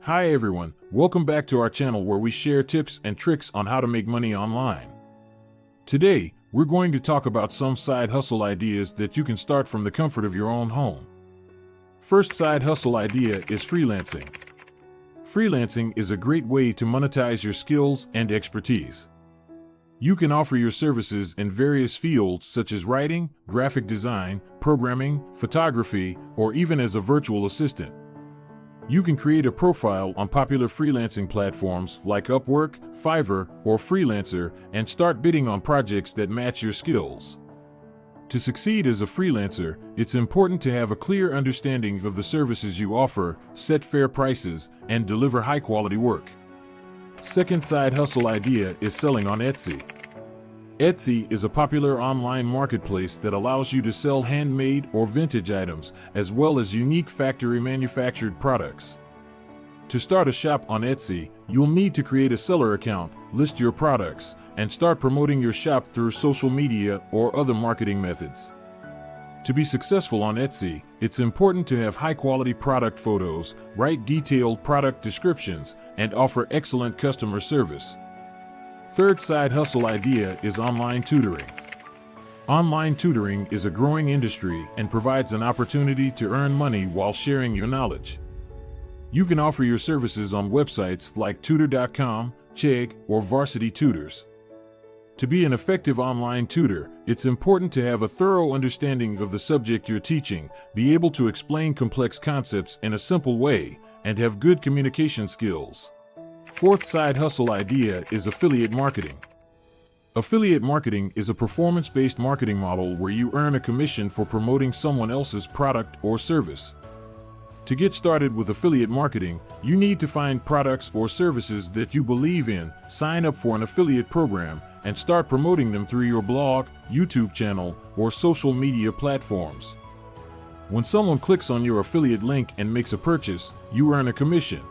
Hi everyone, welcome back to our channel where we share tips and tricks on how to make money online. Today, we're going to talk about some side hustle ideas that you can start from the comfort of your own home. First side hustle idea is freelancing. Freelancing is a great way to monetize your skills and expertise. You can offer your services in various fields such as writing, graphic design, programming, photography, or even as a virtual assistant. You can create a profile on popular freelancing platforms like Upwork, Fiverr, or Freelancer and start bidding on projects that match your skills. To succeed as a freelancer, it's important to have a clear understanding of the services you offer, set fair prices, and deliver high-quality work. Second side hustle idea is selling on Etsy. Etsy is a popular online marketplace that allows you to sell handmade or vintage items, as well as unique factory manufactured products. To start a shop on Etsy, you'll need to create a seller account, list your products, and start promoting your shop through social media or other marketing methods. To be successful on Etsy, it's important to have high-quality product photos, write detailed product descriptions, and offer excellent customer service. Third side hustle idea is online tutoring. Online tutoring is a growing industry and provides an opportunity to earn money while sharing your knowledge. You can offer your services on websites like tutor.com, Chegg, or Varsity Tutors. To be an effective online tutor, it's important to have a thorough understanding of the subject you're teaching, be able to explain complex concepts in a simple way, and have good communication skills. Fourth side hustle idea is affiliate marketing. Affiliate marketing is a performance-based marketing model where you earn a commission for promoting someone else's product or service. To get started with affiliate marketing, you need to find products or services that you believe in, sign up for an affiliate program, and start promoting them through your blog, YouTube channel, or social media platforms. When someone clicks on your affiliate link and makes a purchase, you earn a commission.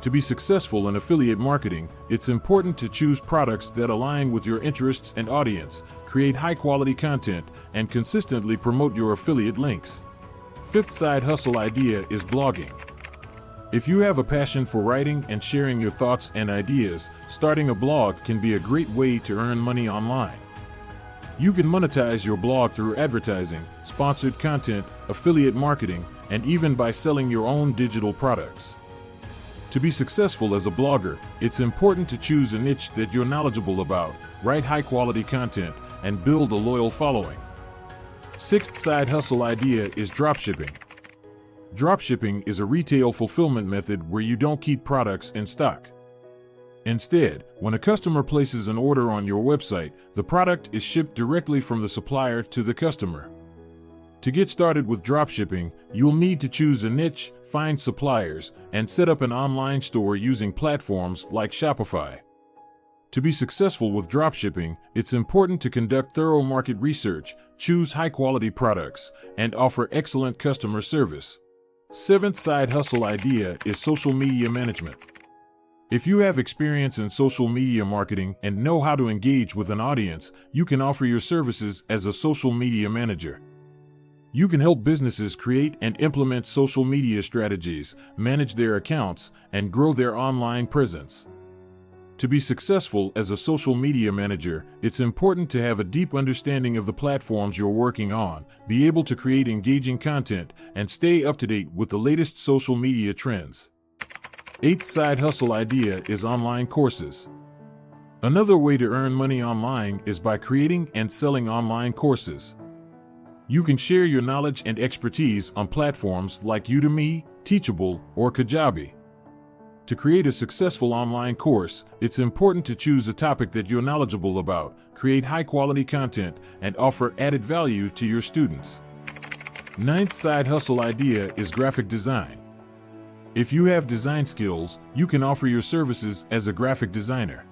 To be successful in affiliate marketing, it's important to choose products that align with your interests and audience, create high-quality content, and consistently promote your affiliate links. Fifth side hustle idea is blogging. If you have a passion for writing and sharing your thoughts and ideas, starting a blog can be a great way to earn money online. You can monetize your blog through advertising, sponsored content, affiliate marketing, and even by selling your own digital products. To be successful as a blogger, it's important to choose a niche that you're knowledgeable about, write high-quality content, and build a loyal following. Sixth side hustle idea is dropshipping. Dropshipping is a retail fulfillment method where you don't keep products in stock. Instead, when a customer places an order on your website, the product is shipped directly from the supplier to the customer. To get started with dropshipping, you'll need to choose a niche, find suppliers, and set up an online store using platforms like Shopify. To be successful with dropshipping, it's important to conduct thorough market research, choose high-quality products, and offer excellent customer service. Seventh side hustle idea is social media management. If you have experience in social media marketing and know how to engage with an audience, you can offer your services as a social media manager. You can help businesses create and implement social media strategies, manage their accounts, and grow their online presence. To be successful as a social media manager, it's important to have a deep understanding of the platforms you're working on, be able to create engaging content, and stay up to date with the latest social media trends. Eighth side hustle idea is online courses. Another way to earn money online is by creating and selling online courses. You can share your knowledge and expertise on platforms like Udemy, Teachable, or Kajabi. To create a successful online course, it's important to choose a topic that you're knowledgeable about, create high-quality content, and offer added value to your students. Ninth side hustle idea is graphic design. If you have design skills, you can offer your services as a graphic designer.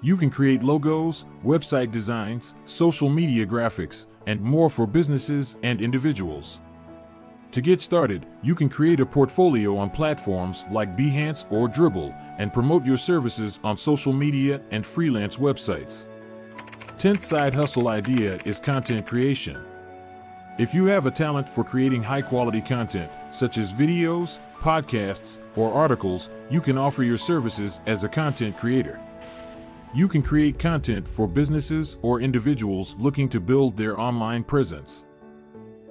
You can create logos, website designs, social media graphics, and more for businesses and individuals. To get started, you can create a portfolio on platforms like Behance or Dribbble and promote your services on social media and freelance websites. 10th side hustle idea is content creation. If you have a talent for creating high-quality content, such as videos, podcasts, or articles, you can offer your services as a content creator. You can create content for businesses or individuals looking to build their online presence.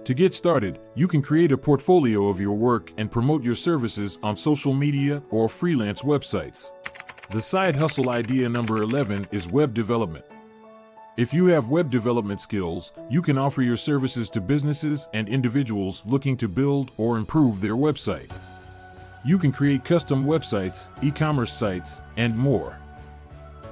To get started, you can create a portfolio of your work and promote your services on social media or freelance websites. The side hustle idea number 11 is web development. If you have web development skills, you can offer your services to businesses and individuals looking to build or improve their website. You can create custom websites, e-commerce sites, and more.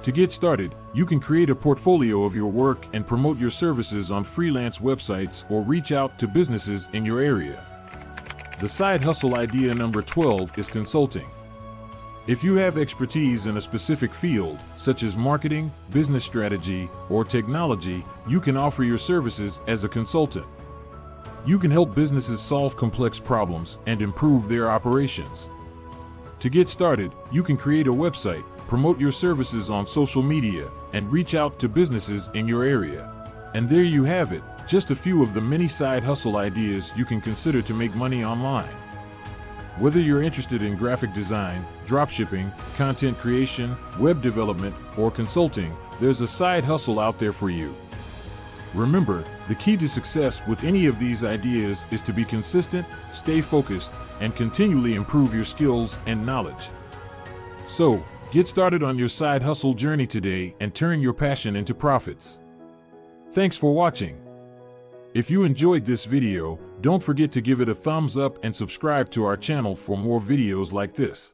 To get started, you can create a portfolio of your work and promote your services on freelance websites or reach out to businesses in your area. The side hustle idea number 12 is consulting. If you have expertise in a specific field, such as marketing, business strategy, or technology, you can offer your services as a consultant. You can help businesses solve complex problems and improve their operations. To get started, you can create a website, promote your services on social media, and reach out to businesses in your area. And there you have it, just a few of the many side hustle ideas you can consider to make money online. Whether you're interested in graphic design, dropshipping, content creation, web development, or consulting, there's a side hustle out there for you. Remember, the key to success with any of these ideas is to be consistent, stay focused, and continually improve your skills and knowledge. So, get started on your side hustle journey today and turn your passion into profits. Thanks for watching. If you enjoyed this video, don't forget to give it a thumbs up and subscribe to our channel for more videos like this.